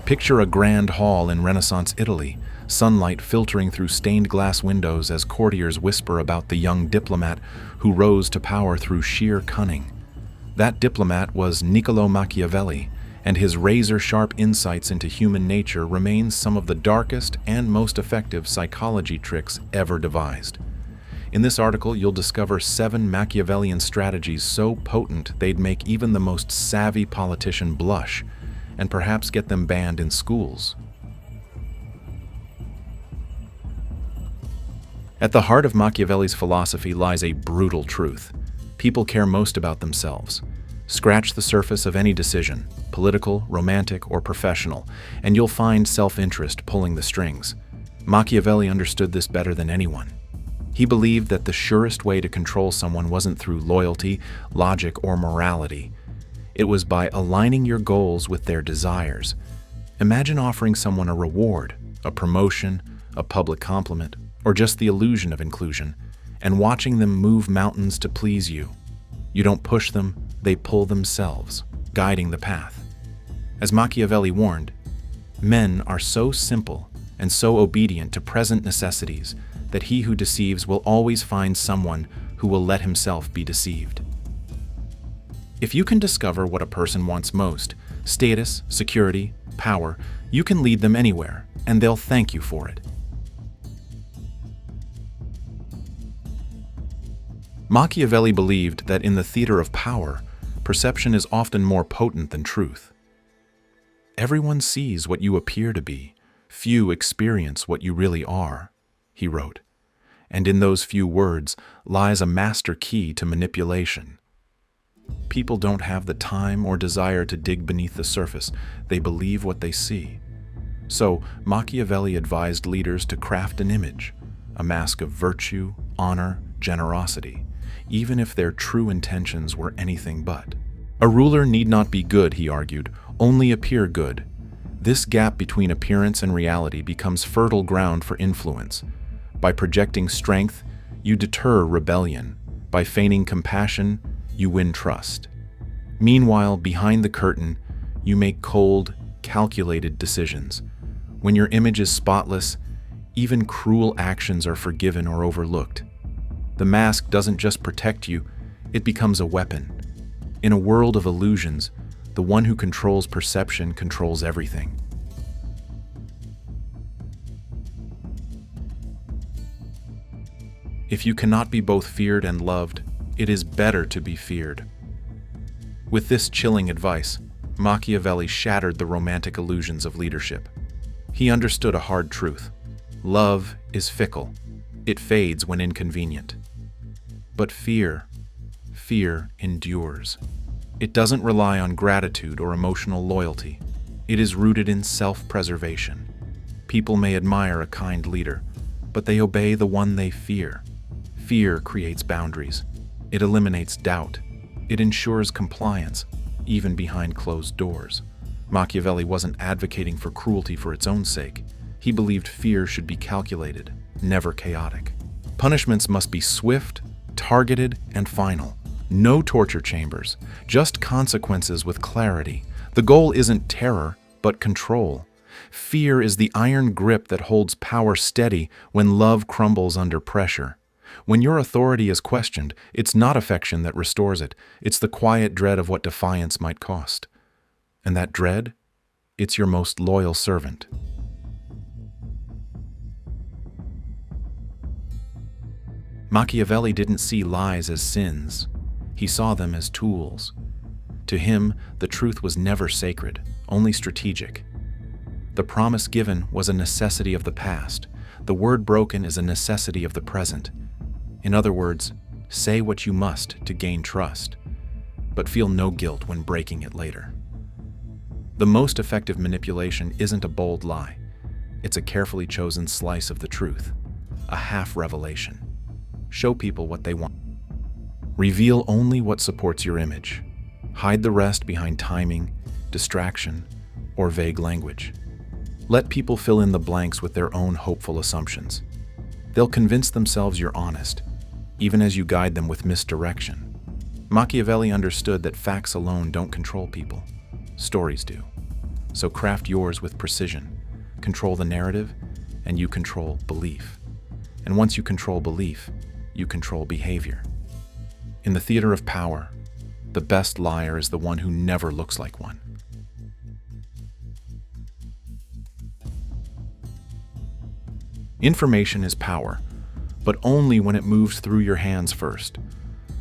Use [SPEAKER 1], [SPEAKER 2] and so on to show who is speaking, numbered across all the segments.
[SPEAKER 1] Picture a grand hall in Renaissance Italy, sunlight filtering through stained glass windows as courtiers whisper about the young diplomat who rose to power through sheer cunning. That diplomat was Niccolò Machiavelli, and his razor-sharp insights into human nature remain some of the darkest and most effective psychology tricks ever devised. In this article, you'll discover 7 Machiavellian strategies so potent they'd make even the most savvy politician blush, and perhaps get them banned in schools. At the heart of Machiavelli's philosophy lies a brutal truth. People care most about themselves. Scratch the surface of any decision, political, romantic, or professional, and you'll find self-interest pulling the strings. Machiavelli understood this better than anyone. He believed that the surest way to control someone wasn't through loyalty, logic, or morality. It was by aligning your goals with their desires. Imagine offering someone a reward, a promotion, a public compliment, or just the illusion of inclusion, and watching them move mountains to please you. You don't push them, they pull themselves, guiding the path. As Machiavelli warned, men are so simple and so obedient to present necessities that he who deceives will always find someone who will let himself be deceived. If you can discover what a person wants most, status, security, power, you can lead them anywhere, and they'll thank you for it. Machiavelli believed that in the theater of power, perception is often more potent than truth. Everyone sees what you appear to be. Few experience what you really are, he wrote. And in those few words lies a master key to manipulation. People don't have the time or desire to dig beneath the surface. They believe what they see. So Machiavelli advised leaders to craft an image, a mask of virtue, honor, generosity, even if their true intentions were anything but. A ruler need not be good, he argued, only appear good. This gap between appearance and reality becomes fertile ground for influence. By projecting strength, you deter rebellion. By feigning compassion, you win trust. Meanwhile, behind the curtain, you make cold, calculated decisions. When your image is spotless, even cruel actions are forgiven or overlooked. The mask doesn't just protect you, it becomes a weapon. In a world of illusions, the one who controls perception controls everything. If you cannot be both feared and loved, it is better to be feared. With this chilling advice, Machiavelli shattered the romantic illusions of leadership. He understood a hard truth. Love is fickle. It fades when inconvenient. But fear endures. It doesn't rely on gratitude or emotional loyalty. It is rooted in self-preservation. People may admire a kind leader, but they obey the one they fear. Fear creates boundaries. It eliminates doubt. It ensures compliance, even behind closed doors. Machiavelli wasn't advocating for cruelty for its own sake. He believed fear should be calculated, never chaotic. Punishments must be swift, targeted, and final. No torture chambers, just consequences with clarity. The goal isn't terror, but control. Fear is the iron grip that holds power steady when love crumbles under pressure. When your authority is questioned, it's not affection that restores it. It's the quiet dread of what defiance might cost. And that dread? It's your most loyal servant. Machiavelli didn't see lies as sins. He saw them as tools. To him, the truth was never sacred, only strategic. The promise given was a necessity of the past. The word broken is a necessity of the present. In other words, say what you must to gain trust, but feel no guilt when breaking it later. The most effective manipulation isn't a bold lie. It's a carefully chosen slice of the truth, a half-revelation. Show people what they want. Reveal only what supports your image. Hide the rest behind timing, distraction, or vague language. Let people fill in the blanks with their own hopeful assumptions. They'll convince themselves you're honest, even as you guide them with misdirection. Machiavelli understood that facts alone don't control people. Stories do. so craft yours with precision. Control the narrative, and you control belief. And once you control belief, you control behavior. In the theater of power, the best liar is the one who never looks like one. Information is power, but only when it moves through your hands first.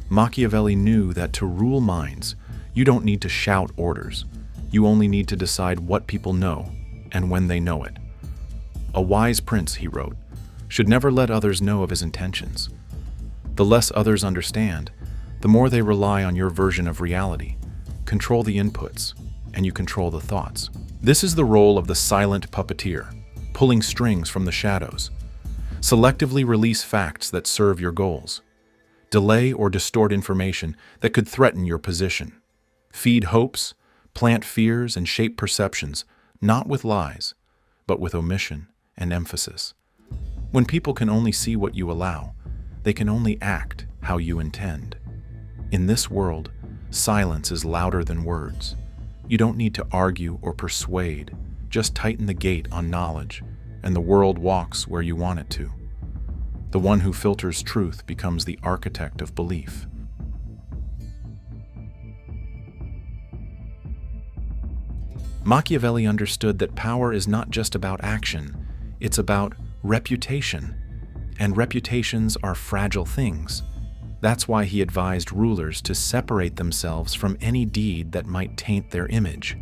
[SPEAKER 1] Machiavelli knew that to rule minds, you don't need to shout orders. You only need to decide what people know and when they know it. A wise prince, he wrote, should never let others know of his intentions. The less others understand, the more they rely on your version of reality. Control the inputs, and you control the thoughts. This is the role of the silent puppeteer, pulling strings from the shadows. Selectively release facts that serve your goals. Delay or distort information that could threaten your position. Feed hopes, plant fears, and shape perceptions, not with lies, but with omission and emphasis. When people can only see what you allow, they can only act how you intend. In this world, silence is louder than words. You don't need to argue or persuade. Just tighten the gate on knowledge, and the world walks where you want it to. The one who filters truth becomes the architect of belief. Machiavelli understood that power is not just about action, it's about reputation. And reputations are fragile things. That's why he advised rulers to separate themselves from any deed that might taint their image.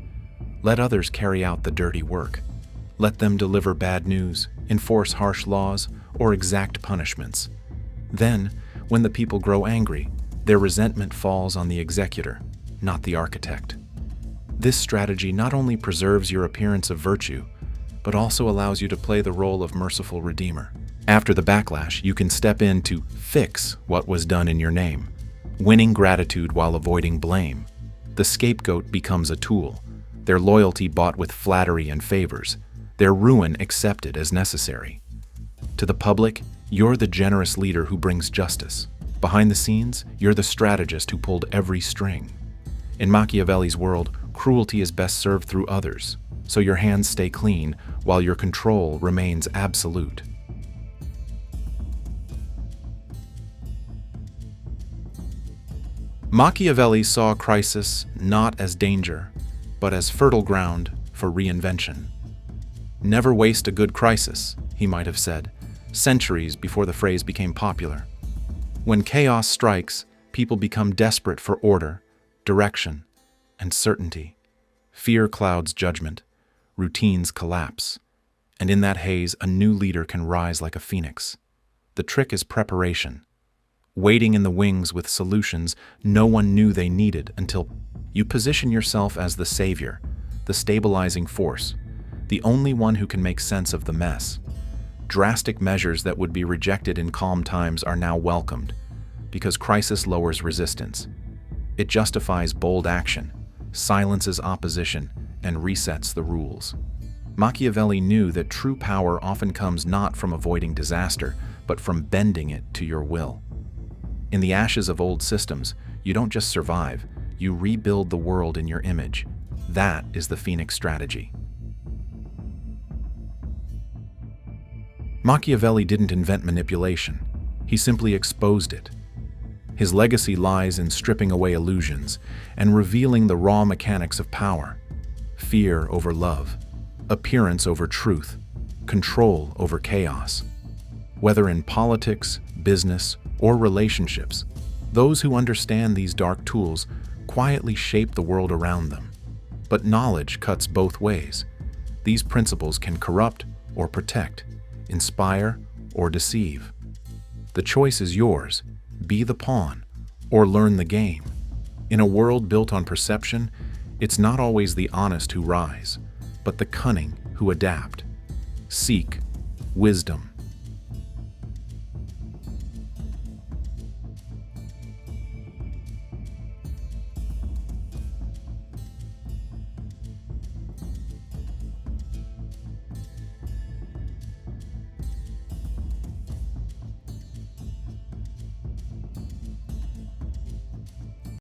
[SPEAKER 1] Let others carry out the dirty work. Let them deliver bad news, enforce harsh laws, or exact punishments. Then, when the people grow angry, their resentment falls on the executor, not the architect. This strategy not only preserves your appearance of virtue, but also allows you to play the role of merciful redeemer. After the backlash, you can step in to fix what was done in your name, winning gratitude while avoiding blame. The scapegoat becomes a tool, their loyalty bought with flattery and favors, their ruin accepted as necessary. To the public, you're the generous leader who brings justice. Behind the scenes, you're the strategist who pulled every string. In Machiavelli's world, cruelty is best served through others, so your hands stay clean while your control remains absolute. Machiavelli saw crisis not as danger, but as fertile ground for reinvention. Never waste a good crisis, he might have said, centuries before the phrase became popular. When chaos strikes, people become desperate for order, direction, and certainty. Fear clouds judgment, routines collapse, and in that haze, a new leader can rise like a phoenix. The trick is preparation. Waiting in the wings with solutions no one knew they needed until you position yourself as the savior, the stabilizing force, the only one who can make sense of the mess. Drastic measures that would be rejected in calm times are now welcomed, because crisis lowers resistance. It justifies bold action, silences opposition, and resets the rules. Machiavelli knew that true power often comes not from avoiding disaster, but from bending it to your will. In the ashes of old systems, you don't just survive, you rebuild the world in your image. That is the Phoenix strategy. Machiavelli didn't invent manipulation. He simply exposed it. His legacy lies in stripping away illusions and revealing the raw mechanics of power. Fear over love, appearance over truth, control over chaos. Whether in politics, business, or relationships, those who understand these dark tools quietly shape the world around them. But knowledge cuts both ways. These principles can corrupt or protect, inspire or deceive. The choice is yours. Be the pawn or learn the game. In a world built on perception, it's not always the honest who rise, but the cunning who adapt. Seek wisdom,